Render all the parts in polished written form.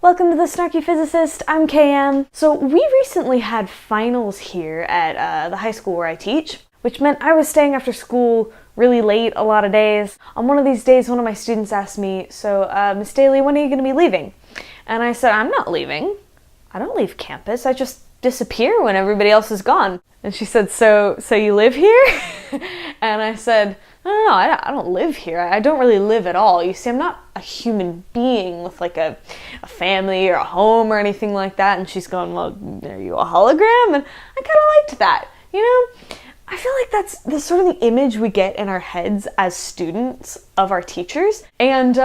Welcome to the Snarky Physicist, I'm KM. So we recently had finals here at the high school where I teach, which meant I was staying after school really late a lot of days. On one of these days, one of my students asked me, so Miss Daly, when are you going to be leaving? And I said, I'm not leaving. I don't leave campus, I just disappear when everybody else is gone. And she said, so you live here? And I said, no, I don't live here. I don't really live at all. You see, I'm not a human being with like a family or a home or anything like that. And she's going, well, are you a hologram? And I kind of liked that, you know? I feel like that's the sort of the image we get in our heads as students of our teachers. And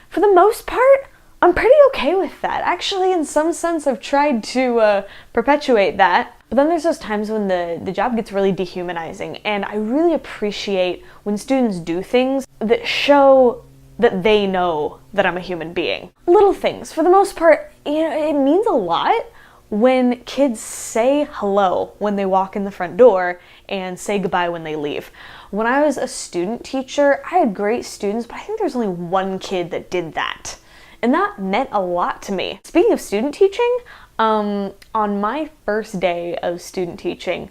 for the most part, I'm pretty okay with that. Actually, in some sense, I've tried to perpetuate that. But then there's those times when the job gets really dehumanizing, and I really appreciate when students do things that show that they know that I'm a human being. Little things. For the most part, you know, it means a lot when kids say hello when they walk in the front door and say goodbye when they leave. When I was a student teacher, I had great students, but I think there's only one kid that did that. And that meant a lot to me. Speaking of student teaching, on my first day of student teaching,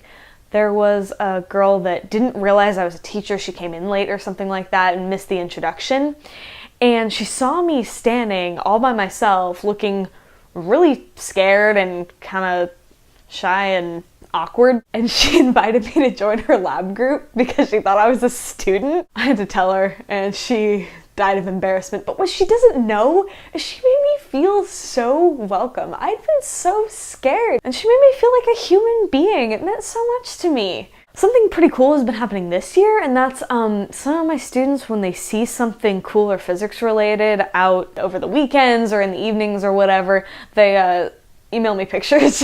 there was a girl that didn't realize I was a teacher. She came in late or something like that and missed the introduction. And she saw me standing all by myself, looking really scared and kind of shy and awkward. And she invited me to join her lab group because she thought I was a student. I had to tell her, and she died of embarrassment. But what she doesn't know is she made me feel so welcome. I'd been so scared, and she made me feel like a human being. It meant so much to me. Something pretty cool has been happening this year, and that's some of my students, when they see something cool or physics related out over the weekends or in the evenings or whatever, they email me pictures.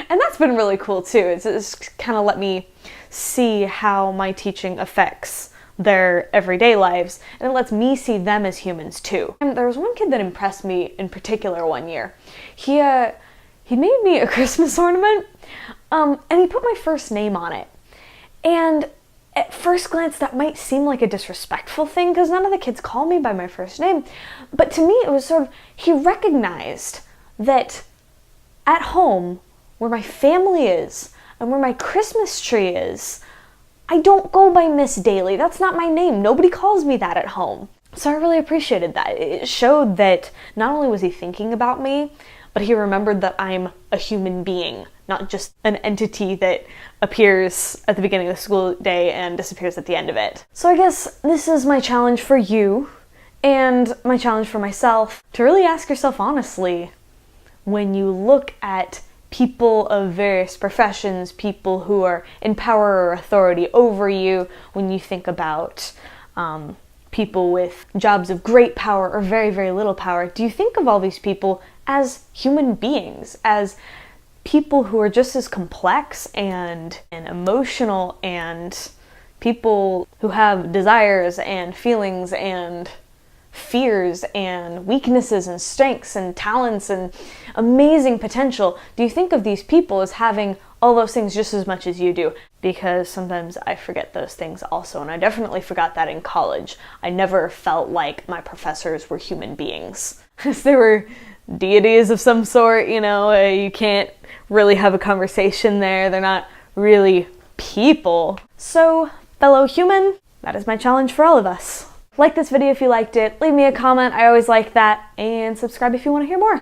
And that's been really cool too. It's kind of let me see how my teaching affects their everyday lives, and it lets me see them as humans too. And there was one kid that impressed me in particular one year. He made me a Christmas ornament, and he put my first name on it. And at first glance, that might seem like a disrespectful thing because none of the kids call me by my first name. But to me, it was sort of, he recognized that at home, where my family is and where my Christmas tree is, I don't go by Miss Daly. That's not my name. Nobody calls me that at home. So I really appreciated that. It showed that not only was he thinking about me, but he remembered that I'm a human being, not just an entity that appears at the beginning of the school day and disappears at the end of it. So I guess this is my challenge for you and my challenge for myself, to really ask yourself honestly, when you look at people of various professions, people who are in power or authority over you, when you think about people with jobs of great power or very, very little power, do you think of all these people as human beings, as people who are just as complex and emotional, and people who have desires and feelings and fears and weaknesses and strengths and talents and amazing potential? Do you think of these people as having all those things just as much as you do? Because sometimes I forget those things also, and I definitely forgot that in college. I never felt like my professors were human beings. They were deities of some sort, you know, you can't really have a conversation there. They're not really people. So, fellow human, that is my challenge for all of us. Like this video if you liked it, leave me a comment, I always like that, and subscribe if you want to hear more.